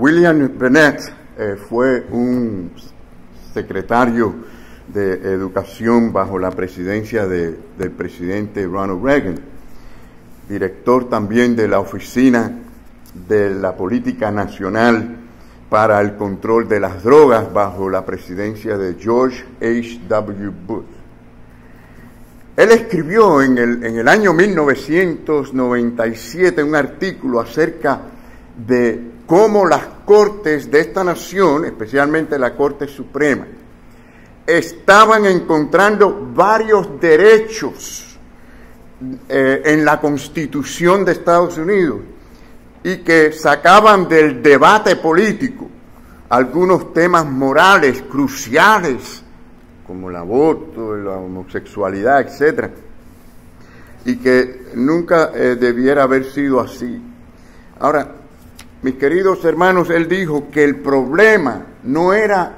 William Bennett fue un secretario de Educación bajo la presidencia del presidente Ronald Reagan, director también de la Oficina de la Política Nacional para el Control de las Drogas bajo la presidencia de George H.W. Bush. Él escribió en el año 1997 un artículo acerca de cómo las cortes de esta nación, especialmente la Corte Suprema, estaban encontrando varios derechos en la Constitución de Estados Unidos y que sacaban del debate político algunos temas morales cruciales como el aborto, la homosexualidad, etc. Y que nunca debiera haber sido así. Ahora, mis queridos hermanos, él dijo que el problema no era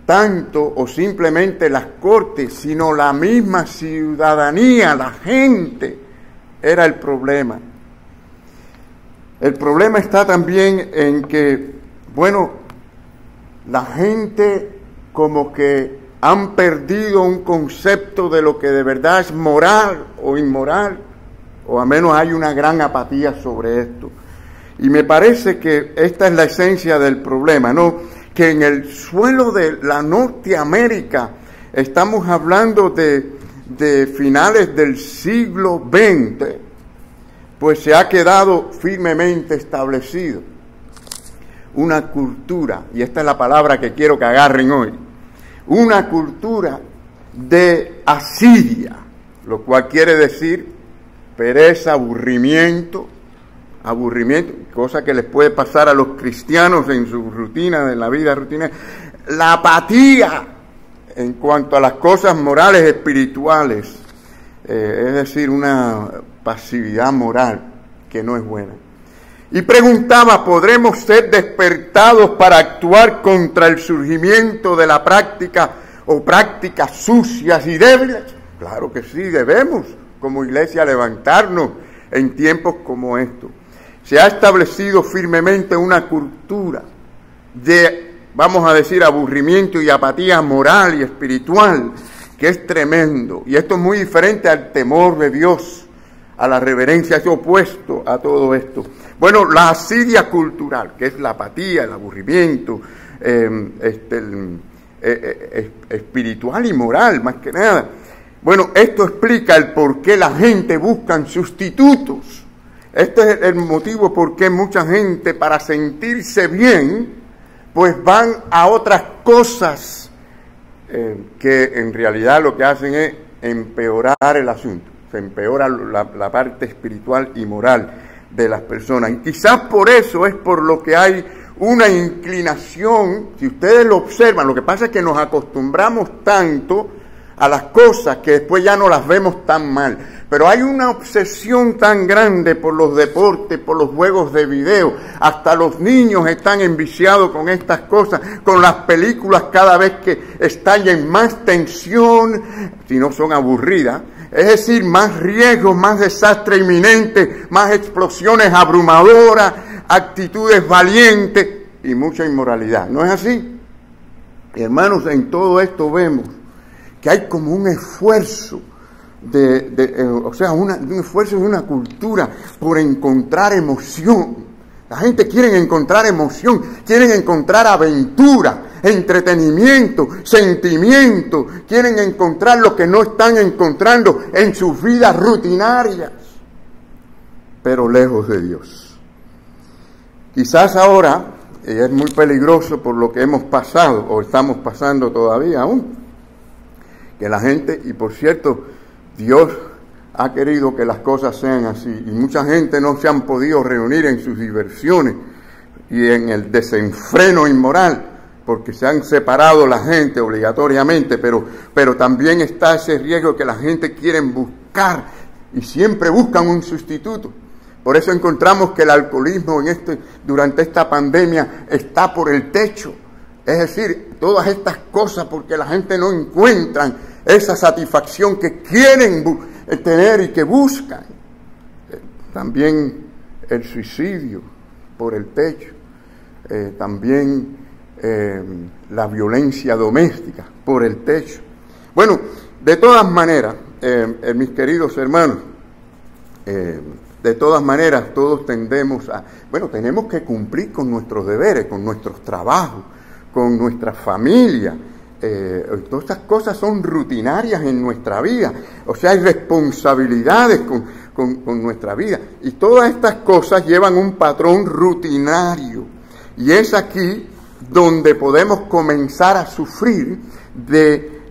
tanto o simplemente las cortes, sino la misma ciudadanía, la gente, era el problema. El problema está también en que, bueno, la gente como que han perdido un concepto de lo que de verdad es moral o inmoral, o al menos hay una gran apatía sobre esto. Y me parece que esta es la esencia del problema, ¿no? Que en el suelo de la Norteamérica estamos hablando de finales del siglo XX, pues se ha quedado firmemente establecido una cultura, y esta es la palabra que quiero que agarren hoy, una cultura de asidia, lo cual quiere decir pereza, aburrimiento, cosa que les puede pasar a los cristianos en su rutina, en la vida rutinaria, la apatía en cuanto a las cosas morales, espirituales, es decir, una pasividad moral que no es buena. Y preguntaba, ¿podremos ser despertados para actuar contra el surgimiento de la práctica o prácticas sucias y débiles? Claro que sí, debemos como iglesia levantarnos en tiempos como estos. Se ha establecido firmemente una cultura de, vamos a decir, aburrimiento y apatía moral y espiritual, que es tremendo. Y esto es muy diferente al temor de Dios, a la reverencia, es opuesto a todo esto. Bueno, la asidia cultural, que es la apatía, el aburrimiento, espiritual y moral, más que nada. Bueno, esto explica el por qué la gente busca sustitutos. Este es el motivo por qué mucha gente, para sentirse bien, pues van a otras cosas que en realidad lo que hacen es empeorar el asunto. Se empeora la parte espiritual y moral de las personas. Y quizás por eso es por lo que hay una inclinación, si ustedes lo observan, lo que pasa es que nos acostumbramos tanto a las cosas que después ya no las vemos tan mal. Pero hay una obsesión tan grande por los deportes, por los juegos de video. Hasta los niños están enviciados con estas cosas, con las películas cada vez que estallen más tensión, si no son aburridas. Es decir, más riesgos, más desastre inminente, más explosiones abrumadoras, actitudes valientes y mucha inmoralidad. ¿No es así? Hermanos, en todo esto vemos que hay como un esfuerzo un esfuerzo de una cultura por encontrar emoción. La gente quiere encontrar emoción, quieren encontrar aventura, entretenimiento, sentimiento, quieren encontrar lo que no están encontrando en sus vidas rutinarias, pero lejos de Dios. Quizás ahora, y es muy peligroso por lo que hemos pasado, o estamos pasando todavía aún, que la gente, y por cierto, Dios ha querido que las cosas sean así, y mucha gente no se han podido reunir en sus diversiones y en el desenfreno inmoral, porque se han separado la gente obligatoriamente, pero también está ese riesgo que la gente quiere buscar, y siempre buscan un sustituto. Por eso encontramos que el alcoholismo durante esta pandemia está por el techo. Es decir, todas estas cosas porque la gente no encuentra esa satisfacción que quieren tener y que buscan. También el suicidio por el techo. también la violencia doméstica por el techo. Bueno, de todas maneras, mis queridos hermanos, de todas maneras todos tenemos que cumplir con nuestros deberes, con nuestros trabajos, con nuestra familia. Todas estas cosas son rutinarias en nuestra vida, o sea, hay responsabilidades con nuestra vida, y todas estas cosas llevan un patrón rutinario, y es aquí donde podemos comenzar a sufrir de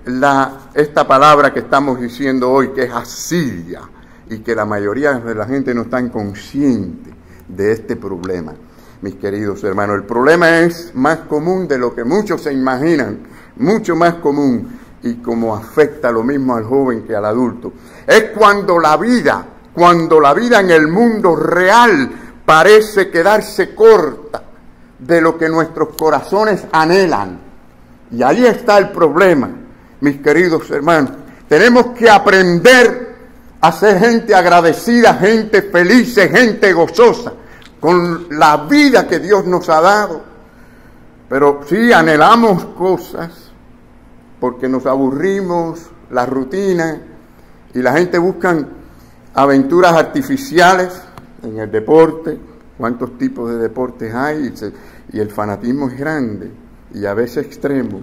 esta palabra que estamos diciendo hoy, que es asidia, y que la mayoría de la gente no está consciente de este problema. Mis queridos hermanos, el problema es más común de lo que muchos se imaginan, mucho más común, y como afecta lo mismo al joven que al adulto. Es cuando la vida en el mundo real parece quedarse corta de lo que nuestros corazones anhelan. Y ahí está el problema, mis queridos hermanos. Tenemos que aprender a ser gente agradecida, gente feliz, gente gozosa con la vida que Dios nos ha dado. Pero sí anhelamos cosas porque nos aburrimos, la rutina, y la gente busca aventuras artificiales en el deporte. ¿Cuántos tipos de deportes hay? Y el fanatismo es grande y a veces extremo.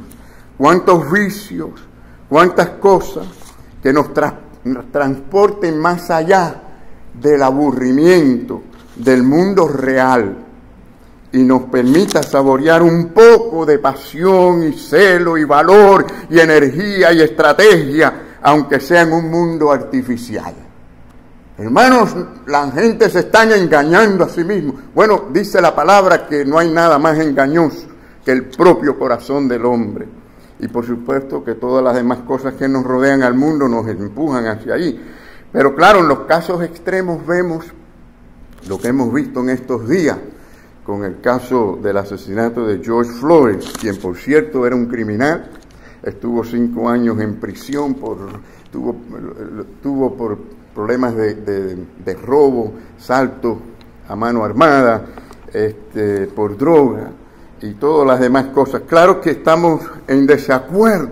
¿Cuántos vicios? ¿Cuántas cosas que nos transporten más allá del aburrimiento del mundo real y nos permita saborear un poco de pasión y celo y valor y energía y estrategia, aunque sea en un mundo artificial? Hermanos, la gente se está engañando a sí mismo. Bueno, dice la palabra que no hay nada más engañoso que el propio corazón del hombre. Y por supuesto que todas las demás cosas que nos rodean al mundo nos empujan hacia ahí. Pero claro, en los casos extremos vemos lo que hemos visto en estos días, con el caso del asesinato de George Floyd, quien por cierto era un criminal, estuvo 5 años en prisión, tuvo por problemas de robo, salto a mano armada, por droga y todas las demás cosas. Claro que estamos en desacuerdo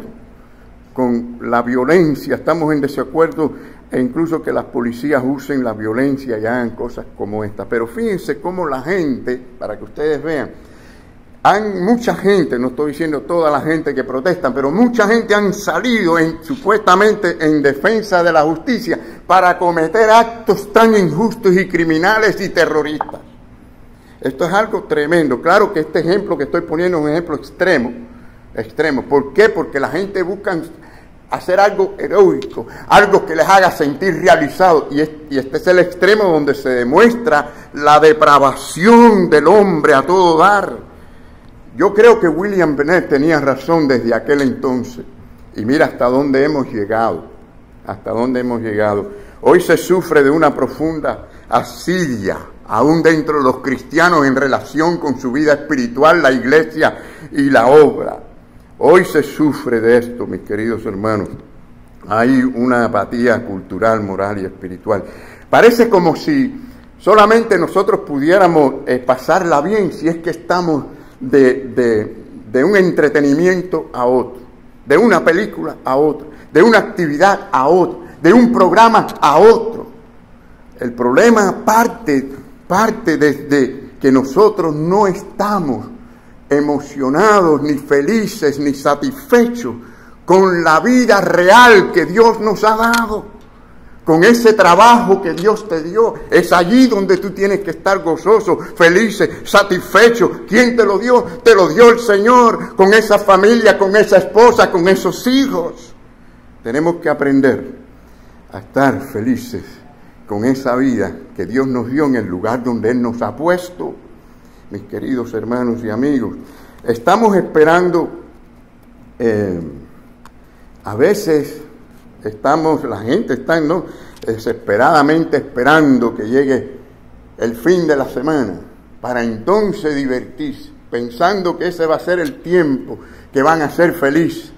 con la violencia, estamos en desacuerdo e incluso que las policías usen la violencia y hagan cosas como esta. Pero fíjense cómo la gente, para que ustedes vean, mucha gente, no estoy diciendo toda la gente que protestan, pero mucha gente han salido supuestamente en defensa de la justicia para cometer actos tan injustos y criminales y terroristas. Esto es algo tremendo. Claro que este ejemplo que estoy poniendo es un ejemplo extremo. ¿Por qué? Porque la gente busca hacer algo heroico, algo que les haga sentir realizados, y este es el extremo donde se demuestra la depravación del hombre a todo dar. Yo creo que William Bennett tenía razón desde aquel entonces, y mira hasta dónde hemos llegado, Hoy se sufre de una profunda asidia, aún dentro de los cristianos, en relación con su vida espiritual, la iglesia y la obra. Hoy se sufre de esto, mis queridos hermanos. Hay una apatía cultural, moral y espiritual. Parece como si solamente nosotros pudiéramos pasarla bien si es que estamos de un entretenimiento a otro, de una película a otra, de una actividad a otra, de un programa a otro. El problema parte desde que nosotros no estamos emocionados, ni felices, ni satisfechos con la vida real que Dios nos ha dado, con ese trabajo que Dios te dio. Es allí donde tú tienes que estar gozoso, feliz, satisfecho. ¿Quién te lo dio? Te lo dio el Señor, con esa familia, con esa esposa, con esos hijos. Tenemos que aprender a estar felices con esa vida que Dios nos dio en el lugar donde Él nos ha puesto. Mis queridos hermanos y amigos, estamos esperando, a veces la gente está desesperadamente esperando que llegue el fin de la semana para entonces divertirse, pensando que ese va a ser el tiempo que van a ser felices.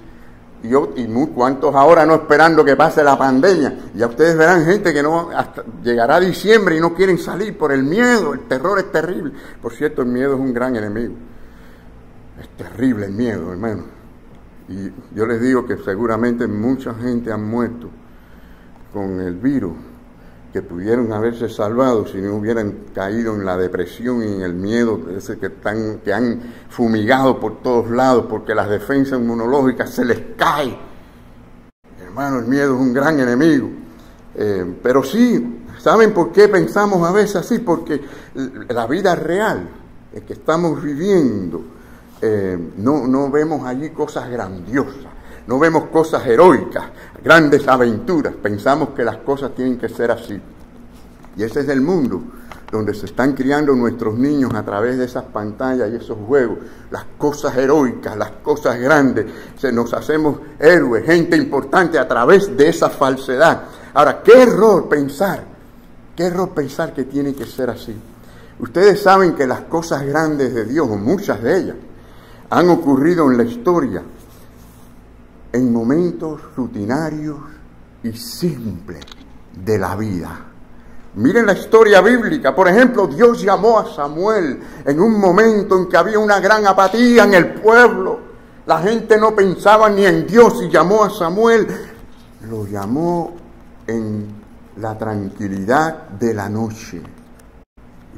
cuántos ahora no esperando que pase la pandemia. Ya ustedes verán gente que no hasta llegará diciembre y no quieren salir por el miedo. El terror es terrible. Por cierto, el miedo es un gran enemigo. Es terrible el miedo, hermano. Y yo les digo que seguramente mucha gente ha muerto con el virus, que pudieron haberse salvado si no hubieran caído en la depresión y en el miedo ese que han fumigado por todos lados, porque las defensas inmunológicas se les caen. Hermano, el miedo es un gran enemigo. Pero sí, ¿saben por qué pensamos a veces así? Porque la vida real que estamos viviendo, no vemos allí cosas grandiosas, no vemos cosas heroicas, grandes aventuras. Pensamos que las cosas tienen que ser así. Y ese es el mundo donde se están criando nuestros niños a través de esas pantallas y esos juegos. Las cosas heroicas, las cosas grandes. Nos hacemos héroes, gente importante a través de esa falsedad. Ahora, qué error pensar que tiene que ser así. Ustedes saben que las cosas grandes de Dios, o muchas de ellas, han ocurrido en la historia en momentos rutinarios y simples de la vida. Miren la historia bíblica. Por ejemplo, Dios llamó a Samuel en un momento en que había una gran apatía en el pueblo. La gente no pensaba ni en Dios y llamó a Samuel. Lo llamó en la tranquilidad de la noche.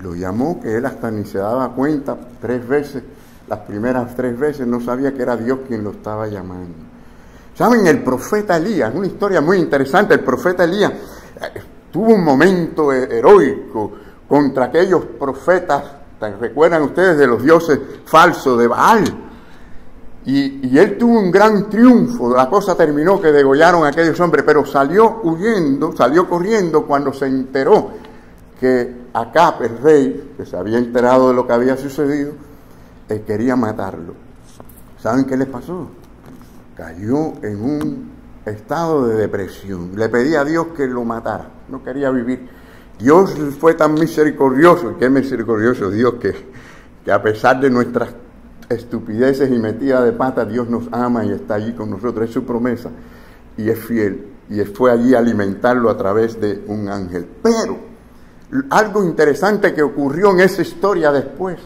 Lo llamó que él hasta ni se daba cuenta 3 veces. Las primeras 3 veces no sabía que era Dios quien lo estaba llamando. ¿Saben? El profeta Elías, una historia muy interesante. El profeta Elías tuvo un momento heroico contra aquellos profetas, ¿recuerdan ustedes? De los dioses falsos de Baal. Y él tuvo un gran triunfo. La cosa terminó que degollaron a aquellos hombres, pero salió corriendo cuando se enteró que Acab, el rey, que se había enterado de lo que había sucedido, quería matarlo. ¿Saben qué les pasó? Cayó en un estado de depresión. Le pedía a Dios que lo matara. No quería vivir. Dios fue tan misericordioso. Y qué misericordioso Dios que a pesar de nuestras estupideces y metidas de pata, Dios nos ama y está allí con nosotros. Es su promesa y es fiel. Y fue allí a alimentarlo a través de un ángel. Pero algo interesante que ocurrió en esa historia después.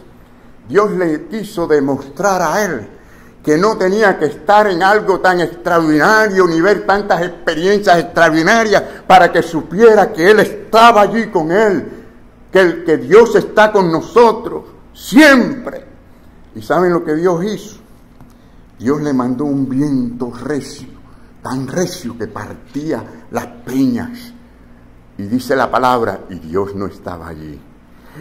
Dios le quiso demostrar a él que no tenía que estar en algo tan extraordinario ni ver tantas experiencias extraordinarias para que supiera que Él estaba allí con él, que Dios está con nosotros siempre. ¿Y saben lo que Dios hizo? Dios le mandó un viento recio, tan recio que partía las peñas. Y dice la palabra, y Dios no estaba allí.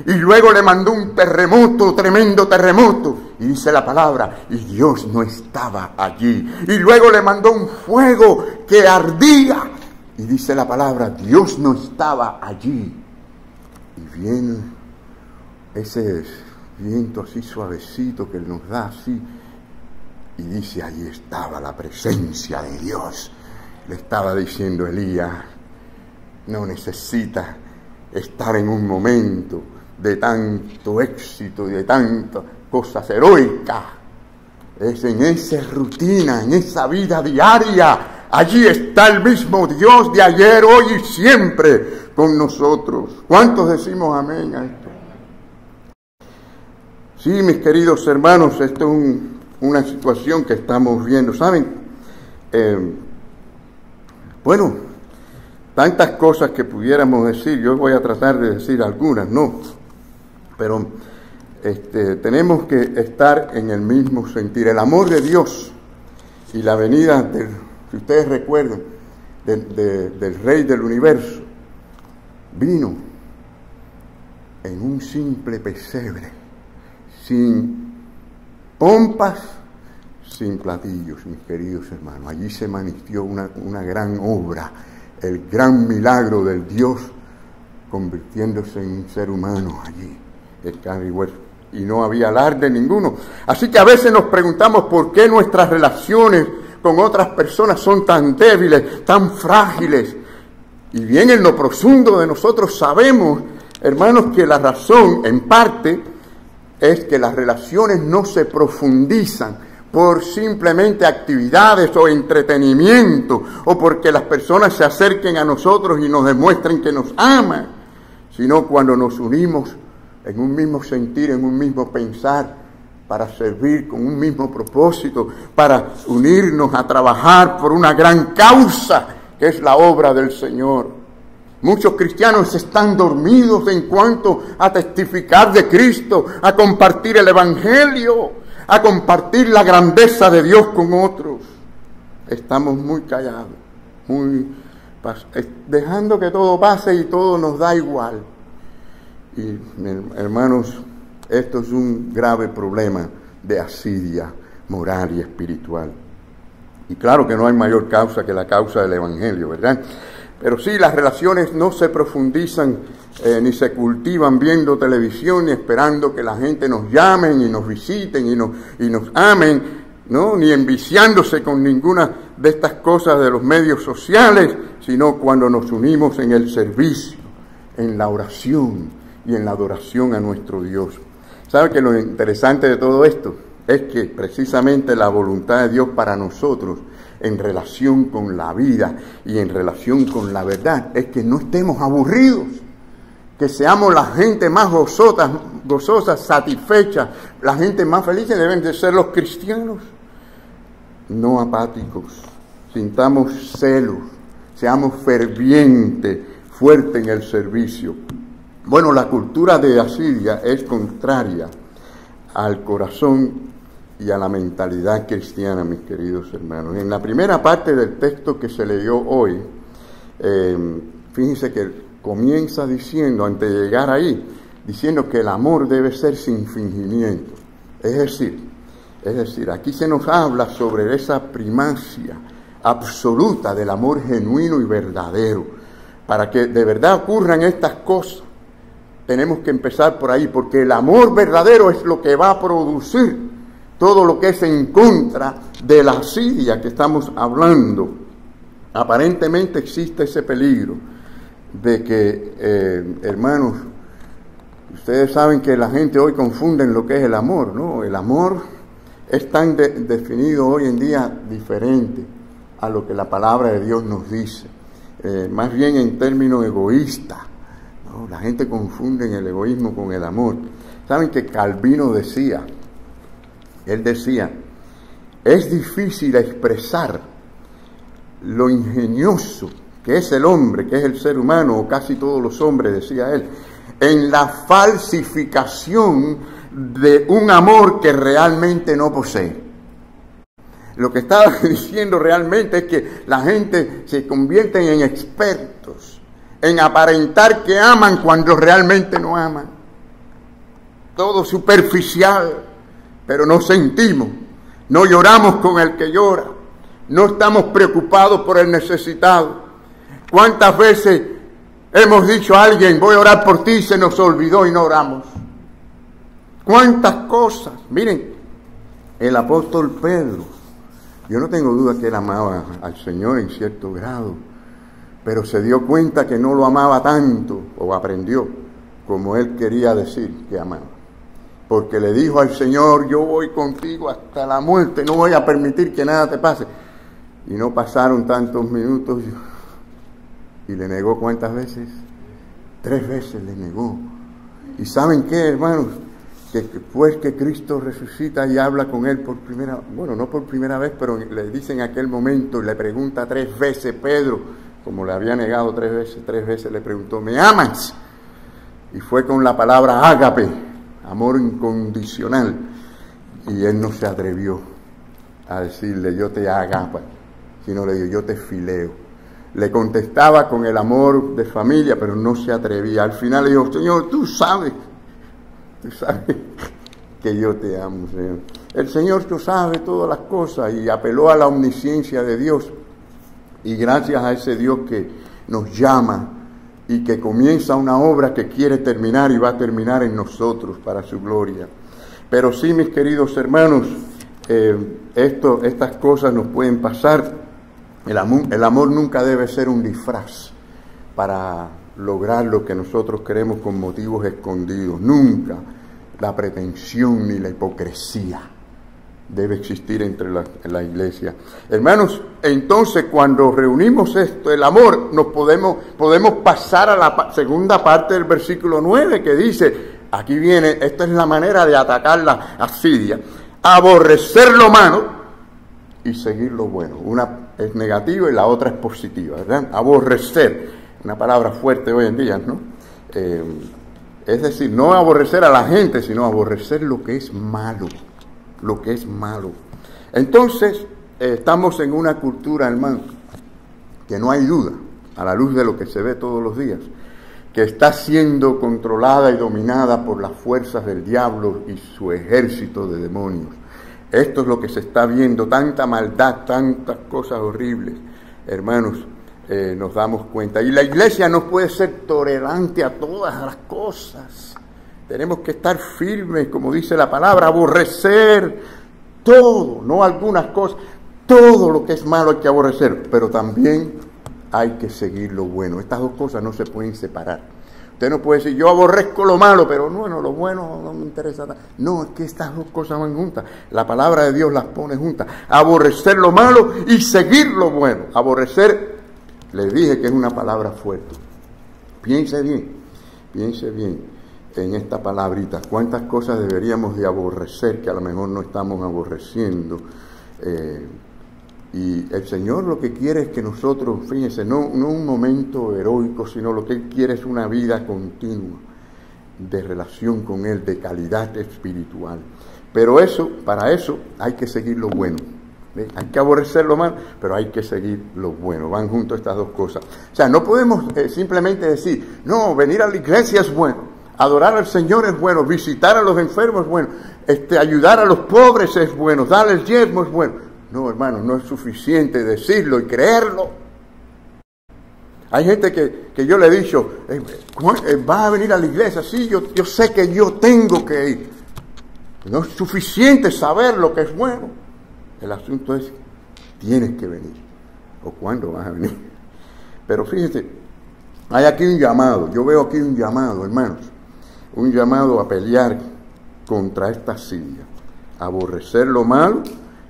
Y luego le mandó un terremoto, tremendo terremoto. Y dice la palabra, y Dios no estaba allí. Y luego le mandó un fuego que ardía. Y dice la palabra, Dios no estaba allí. Y viene ese viento así suavecito que nos da así. Y dice, allí estaba la presencia de Dios. Le estaba diciendo Elías, no necesitas estar en un momento de tanto éxito y de tantas cosas heroicas. Es en esa rutina, en esa vida diaria. Allí está el mismo Dios de ayer, hoy y siempre con nosotros. ¿Cuántos decimos amén a esto? Sí, mis queridos hermanos, esto es una situación que estamos viendo. ¿Saben? Bueno, tantas cosas que pudiéramos decir. Yo voy a tratar de decir algunas, no. Pero tenemos que estar en el mismo sentir. El amor de Dios y la venida, si ustedes recuerdan, del Rey del Universo, vino en un simple pesebre, sin pompas, sin platillos, mis queridos hermanos. Allí se manifestó una gran obra, el gran milagro del Dios convirtiéndose en un ser humano allí. El carne y hueso, y no había alarde ninguno. Así que a veces nos preguntamos por qué nuestras relaciones con otras personas son tan débiles, tan frágiles. Y bien en lo profundo de nosotros sabemos, hermanos, que la razón, en parte, es que las relaciones no se profundizan por simplemente actividades o entretenimiento, o porque las personas se acerquen a nosotros y nos demuestren que nos aman, sino cuando nos unimos en un mismo sentir, en un mismo pensar, para servir con un mismo propósito, para unirnos a trabajar por una gran causa, que es la obra del Señor. Muchos cristianos están dormidos en cuanto a testificar de Cristo, a compartir el Evangelio, a compartir la grandeza de Dios con otros. Estamos muy callados, dejando que todo pase y todo nos da igual. Y hermanos, esto es un grave problema de asidia moral y espiritual. Y claro que no hay mayor causa que la causa del Evangelio, ¿verdad? Pero sí, las relaciones no se profundizan ni se cultivan viendo televisión, ni esperando que la gente nos llamen y nos visiten y nos amen, ¿no? Ni enviciándose con ninguna de estas cosas de los medios sociales, sino cuando nos unimos en el servicio, en la oración y en la adoración a nuestro Dios. ¿Sabe que lo interesante de todo esto es que precisamente la voluntad de Dios para nosotros en relación con la vida y en relación con la verdad es que no estemos aburridos, que seamos la gente más gozosa, satisfecha, la gente más feliz deben de ser los cristianos, no apáticos, sintamos celos, seamos fervientes, fuertes en el servicio. Bueno, la cultura de Asiria es contraria al corazón y a la mentalidad cristiana, mis queridos hermanos. En la primera parte del texto que se leyó hoy, fíjense que comienza diciendo, antes de llegar ahí, diciendo que el amor debe ser sin fingimiento. Es decir, aquí se nos habla sobre esa primacia absoluta del amor genuino y verdadero. Para que de verdad ocurran estas cosas, tenemos que empezar por ahí, porque el amor verdadero es lo que va a producir todo lo que es en contra de la asidia que estamos hablando. Aparentemente existe ese peligro de que, hermanos, ustedes saben que la gente hoy confunde lo que es el amor, ¿no? El amor es tan definido hoy en día diferente a lo que la palabra de Dios nos dice, más bien en términos egoístas, ¿no? La gente confunde el egoísmo con el amor. Saben que Calvino decía, es difícil expresar lo ingenioso que es el hombre, que es el ser humano, o casi todos los hombres, decía él, en la falsificación de un amor que realmente no posee. Lo que estaba diciendo realmente es que la gente se convierte en expertos en aparentar que aman cuando realmente no aman. Todo superficial, pero no sentimos, no lloramos con el que llora, no estamos preocupados por el necesitado. ¿Cuántas veces hemos dicho a alguien, voy a orar por ti, y se nos olvidó y no oramos? ¿Cuántas cosas? Miren, el apóstol Pedro, yo no tengo duda que él amaba al Señor en cierto grado, pero se dio cuenta que no lo amaba tanto, o aprendió, como él quería decir que amaba. Porque le dijo al Señor, yo voy contigo hasta la muerte, no voy a permitir que nada te pase. Y no pasaron tantos minutos, y le negó ¿cuántas veces? 3 veces le negó. ¿Y saben qué, hermanos? Que después que Cristo resucita y habla con él por primera, bueno, no por primera vez, pero le dice en aquel momento, y le pregunta 3 veces, Pedro, como le había negado 3 veces le preguntó, ¿me amas? Y fue con la palabra ágape, amor incondicional, y él no se atrevió a decirle, yo te agapo, sino le dijo, yo te fileo. Le contestaba con el amor de familia, pero no se atrevía. Al final le dijo, Señor, tú sabes que yo te amo, Señor. El Señor tú sabe todas las cosas, y apeló a la omnisciencia de Dios. Y gracias a ese Dios que nos llama y que comienza una obra que quiere terminar y va a terminar en nosotros para su gloria. Pero sí, mis queridos hermanos, estas cosas nos pueden pasar. El amor nunca debe ser un disfraz para lograr lo que nosotros queremos con motivos escondidos. Nunca la pretensión ni la hipocresía. debe existir entre la iglesia. Hermanos, entonces cuando reunimos esto, el amor, nos podemos pasar a la segunda parte del versículo 9 que dice, aquí viene, esta es la manera de atacar la Asiria, aborrecer lo malo y seguir lo bueno. Una es negativa y la otra es positiva, ¿verdad? Aborrecer, una palabra fuerte hoy en día, ¿no? Es decir, no aborrecer a la gente, sino aborrecer lo que es malo. Lo que es malo. Entonces, estamos en una cultura, hermano, que no hay duda, a la luz de lo que se ve todos los días, que está siendo controlada y dominada por las fuerzas del diablo y su ejército de demonios. Esto es lo que se está viendo, tanta maldad, tantas cosas horribles, hermanos, nos damos cuenta. Y la iglesia no puede ser tolerante a todas las cosas. Tenemos que estar firmes, como dice la palabra, aborrecer todo, no algunas cosas, todo lo que es malo hay que aborrecer, pero también hay que seguir lo bueno. Estas dos cosas no se pueden separar. Usted no puede decir, yo aborrezco lo malo, pero bueno, lo bueno no me interesa. No, es que estas dos cosas van juntas. La palabra de Dios las pone juntas. Aborrecer lo malo y seguir lo bueno. Aborrecer, les dije que es una palabra fuerte. Piense bien en esta palabrita. ¿Cuántas cosas deberíamos de aborrecer que a lo mejor no estamos aborreciendo? Y el Señor lo que quiere es que nosotros, fíjense, no un momento heroico, sino lo que Él quiere es una vida continua de relación con Él, de calidad espiritual. Pero para eso hay que seguir lo bueno. ¿Ve? Hay que aborrecer lo malo, pero hay que seguir lo bueno. Van juntos estas dos cosas. O sea, no podemos simplemente decir, no, venir a la iglesia es bueno, adorar al Señor es bueno, visitar a los enfermos es bueno, ayudar a los pobres es bueno, dar el diezmo es bueno. No, hermano, no es suficiente decirlo y creerlo. Hay gente que yo le he dicho, ¿vas a venir a la iglesia? Sí, yo sé que yo tengo que ir. No es suficiente saber lo que es bueno. El asunto es, tienes que venir. ¿O cuándo vas a venir? Pero fíjense, hay aquí un llamado. Yo veo aquí un llamado, hermanos. Un llamado a pelear contra esta Asiria. Aborrecer lo malo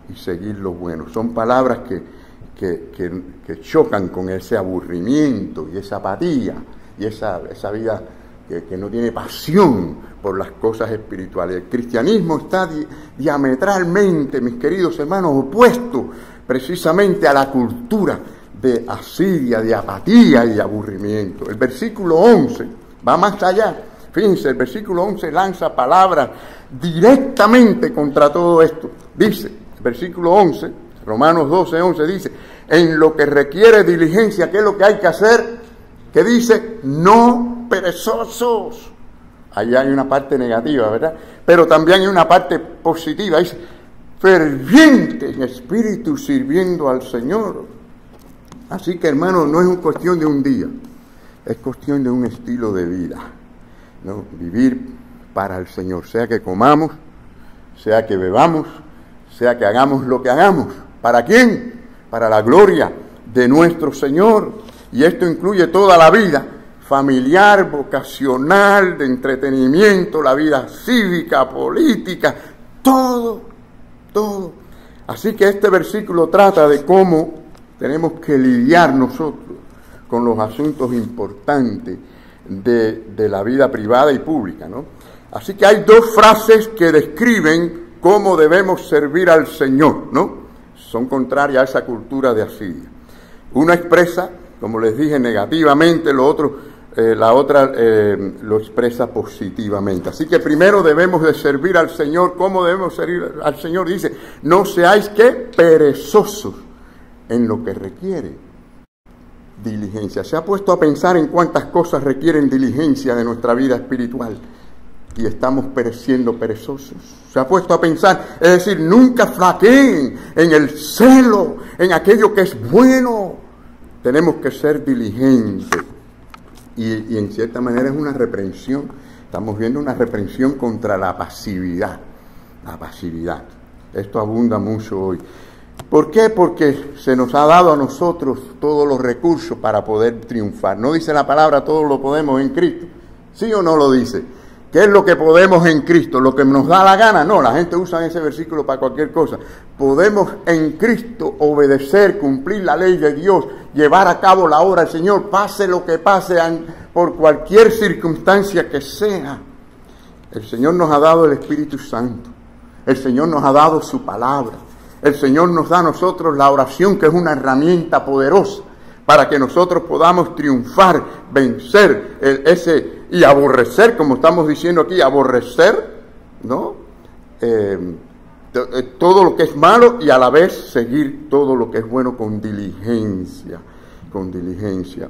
y seguir lo bueno. Son palabras que chocan con ese aburrimiento y esa apatía y esa vida que no tiene pasión por las cosas espirituales. El cristianismo está diametralmente, mis queridos hermanos, opuesto precisamente a la cultura de Asiria, de apatía y de aburrimiento. El versículo 11 va más allá. Fíjense, el versículo 11 lanza palabras directamente contra todo esto. Dice, versículo 11, Romanos 12, 11, dice, en lo que requiere diligencia, ¿qué es lo que hay que hacer? Que dice, no perezosos. Allá hay una parte negativa, ¿verdad? Pero también hay una parte positiva, dice, ferviente en espíritu sirviendo al Señor. Así que, hermano, no es una cuestión de un día, es cuestión de un estilo de vida, ¿no? Vivir para el Señor, sea que comamos, sea que bebamos, sea que hagamos lo que hagamos. ¿Para quién? Para la gloria de nuestro Señor. Y esto incluye toda la vida familiar, vocacional, de entretenimiento, la vida cívica, política, todo. Así que este versículo trata de cómo tenemos que lidiar nosotros con los asuntos importantes de la vida privada y pública, ¿no? Así que hay dos frases que describen cómo debemos servir al Señor, ¿no? Son contrarias a esa cultura de Asiria. Una expresa, como les dije, negativamente, la otra lo expresa positivamente. Así que primero debemos de servir al Señor. ¿Cómo debemos servir al Señor? Dice, no seáis ¿qué? Perezosos en lo que requiere diligencia. ¿Se ha puesto a pensar en cuántas cosas requieren diligencia de nuestra vida espiritual? Y estamos pereciendo perezosos. Se ha puesto a pensar, es decir, nunca flaqueen en el celo, en aquello que es bueno. Tenemos que ser diligentes. Y en cierta manera es una reprensión. Estamos viendo una reprensión contra la pasividad. La pasividad. Esto abunda mucho hoy. ¿Por qué? Porque se nos ha dado a nosotros todos los recursos para poder triunfar. ¿No dice la palabra todo lo podemos en Cristo? ¿Sí o no lo dice? ¿Qué es lo que podemos en Cristo? ¿Lo que nos da la gana? No, la gente usa ese versículo para cualquier cosa. Podemos en Cristo obedecer, cumplir la ley de Dios, llevar a cabo la obra del Señor, pase lo que pase, por cualquier circunstancia que sea. El Señor nos ha dado el Espíritu Santo. El Señor nos ha dado su palabra. El Señor nos da a nosotros la oración, que es una herramienta poderosa para que nosotros podamos triunfar, vencer y aborrecer, como estamos diciendo aquí, aborrecer, ¿no? Todo lo que es malo y a la vez seguir todo lo que es bueno con diligencia, con diligencia.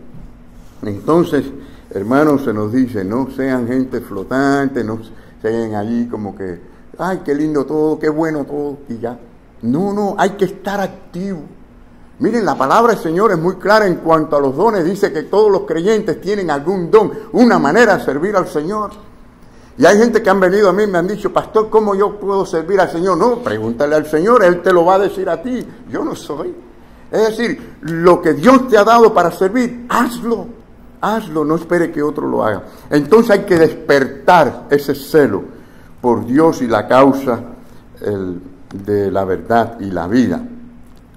Entonces, hermanos, se nos dice, no sean gente flotante, no sean allí como que, ay, qué lindo todo, qué bueno todo, y ya. No, hay que estar activo. Miren, la palabra del Señor es muy clara en cuanto a los dones. Dice que todos los creyentes tienen algún don, una manera de servir al Señor. Y hay gente que han venido a mí y me han dicho, pastor, ¿cómo yo puedo servir al Señor? No, pregúntale al Señor, Él te lo va a decir a ti. Yo no soy. Es decir, lo que Dios te ha dado para servir, hazlo, no espere que otro lo haga. Entonces hay que despertar ese celo por Dios y la causa de la verdad y la vida.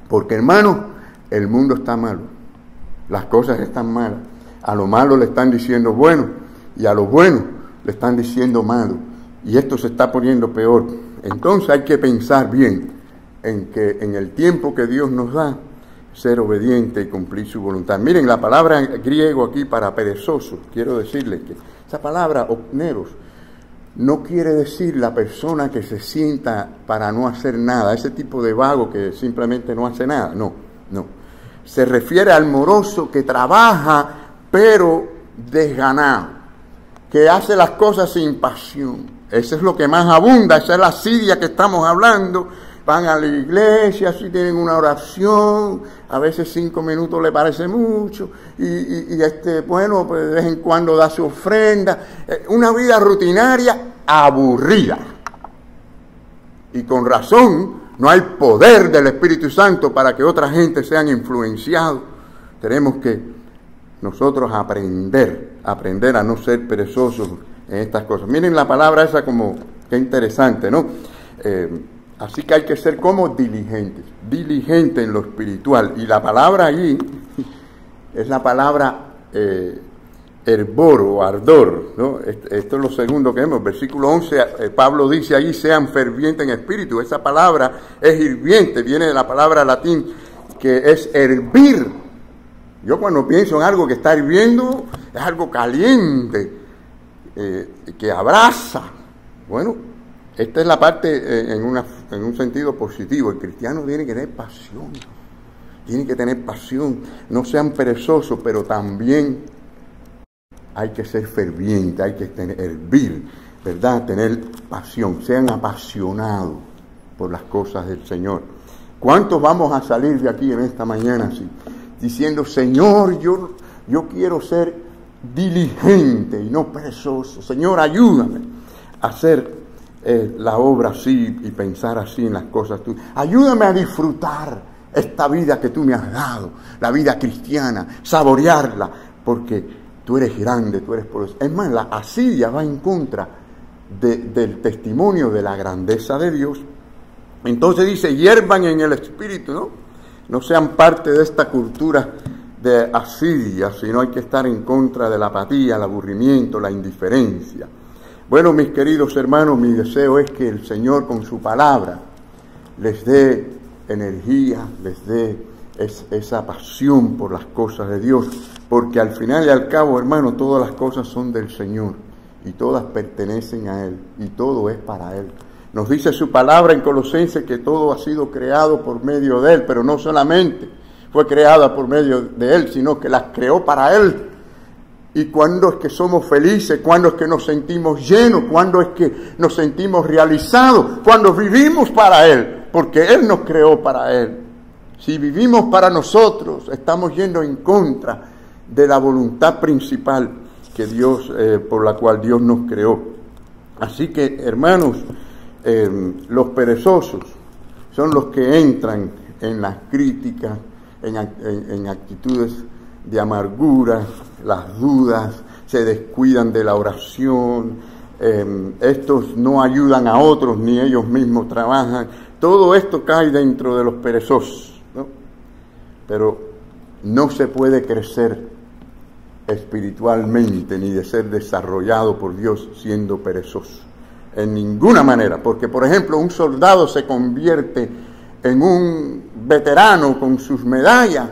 Porque, hermano, el mundo está malo, las cosas están malas. A lo malo le están diciendo bueno y a lo bueno le están diciendo malo. Y esto se está poniendo peor. Entonces hay que pensar bien en que en el tiempo que Dios nos da, ser obediente y cumplir su voluntad. Miren, la palabra griego aquí para perezoso, quiero decirles que esa palabra, opneros, no quiere decir la persona que se sienta para no hacer nada, ese tipo de vago que simplemente no hace nada, no. Se refiere al moroso que trabaja pero desganado, que hace las cosas sin pasión. Eso es lo que más abunda, esa es la asidia que estamos hablando. Van a la iglesia, si tienen una oración, a veces 5 minutos le parece mucho, bueno, pues de vez en cuando da su ofrenda, una vida rutinaria aburrida. Y con razón, no hay poder del Espíritu Santo para que otra gente sean influenciados. Tenemos que nosotros aprender a no ser perezosos en estas cosas. Miren la palabra esa como, qué interesante, ¿no? Así que hay que ser como diligentes en lo espiritual. Y la palabra allí es la palabra hervor o ardor, ¿no? Esto es lo segundo que vemos. Versículo 11, Pablo dice ahí, sean fervientes en espíritu. Esa palabra es hirviente, viene de la palabra latín que es hervir. Yo cuando pienso en algo que está hirviendo, es algo caliente, que abraza. Bueno, esta es la parte en un sentido positivo. El cristiano tiene que tener pasión. No sean perezosos, pero también hay que ser ferviente, hay que hervir, ¿verdad? Tener pasión, sean apasionados por las cosas del Señor. ¿Cuántos vamos a salir de aquí en esta mañana así? Diciendo, Señor, yo quiero ser diligente y no perezoso. Señor, ayúdame a hacer la obra así y pensar así en las cosas tuyas. Ayúdame a disfrutar esta vida que tú me has dado, la vida cristiana, saborearla, porque tú eres grande, tú eres poderoso. Es más, la asidia va en contra del testimonio de la grandeza de Dios. Entonces dice, hiervan en el espíritu, ¿no? No sean parte de esta cultura de asidia, sino hay que estar en contra de la apatía, el aburrimiento, la indiferencia. Bueno, mis queridos hermanos, mi deseo es que el Señor con su palabra les dé energía, les dé esa pasión por las cosas de Dios, porque al final y al cabo, hermano, todas las cosas son del Señor y todas pertenecen a Él y todo es para Él. Nos dice su palabra en Colosenses que todo ha sido creado por medio de Él, pero no solamente fue creada por medio de Él, sino que las creó para Él. ¿Y cuándo es que somos felices? ¿Cuándo es que nos sentimos llenos? ¿Cuándo es que nos sentimos realizados? Cuando vivimos para Él, porque Él nos creó para Él. Si vivimos para nosotros, estamos yendo en contra de la voluntad principal que Dios, por la cual Dios nos creó. Así que, hermanos, los perezosos son los que entran en las críticas, en actitudes de amargura, las dudas, se descuidan de la oración, estos no ayudan a otros, ni ellos mismos trabajan. Todo esto cae dentro de los perezosos, ¿no? Pero no se puede crecer espiritualmente ni de ser desarrollado por Dios siendo perezoso, en ninguna manera. Porque, por ejemplo, un soldado se convierte en un veterano con sus medallas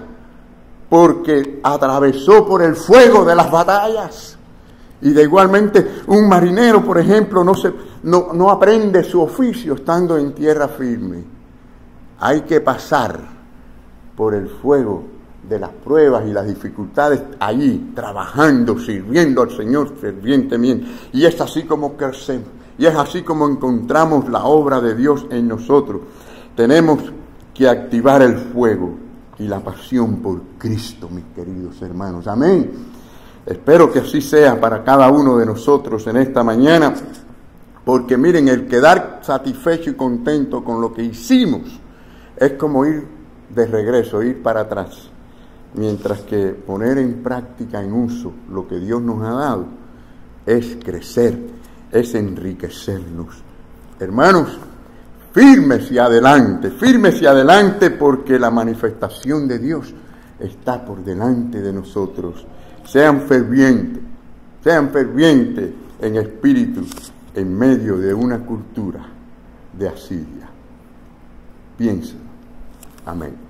porque atravesó por el fuego de las batallas. Y de igualmente un marinero, por ejemplo, no aprende su oficio estando en tierra firme. Hay que pasar por el fuego de las pruebas y las dificultades allí, trabajando, sirviendo al Señor fervientemente. Y es así como crecemos, y es así como encontramos la obra de Dios en nosotros. Tenemos que activar el fuego y la pasión por Cristo, mis queridos hermanos. Amén. Espero que así sea para cada uno de nosotros en esta mañana, porque miren, el quedar satisfecho y contento con lo que hicimos es como ir de regreso, ir para atrás, mientras que poner en práctica, en uso, lo que Dios nos ha dado, es crecer, es enriquecernos. Hermanos, firmes y adelante, porque la manifestación de Dios está por delante de nosotros. Sean fervientes en espíritu en medio de una cultura de Asiria. Piensen. Amén.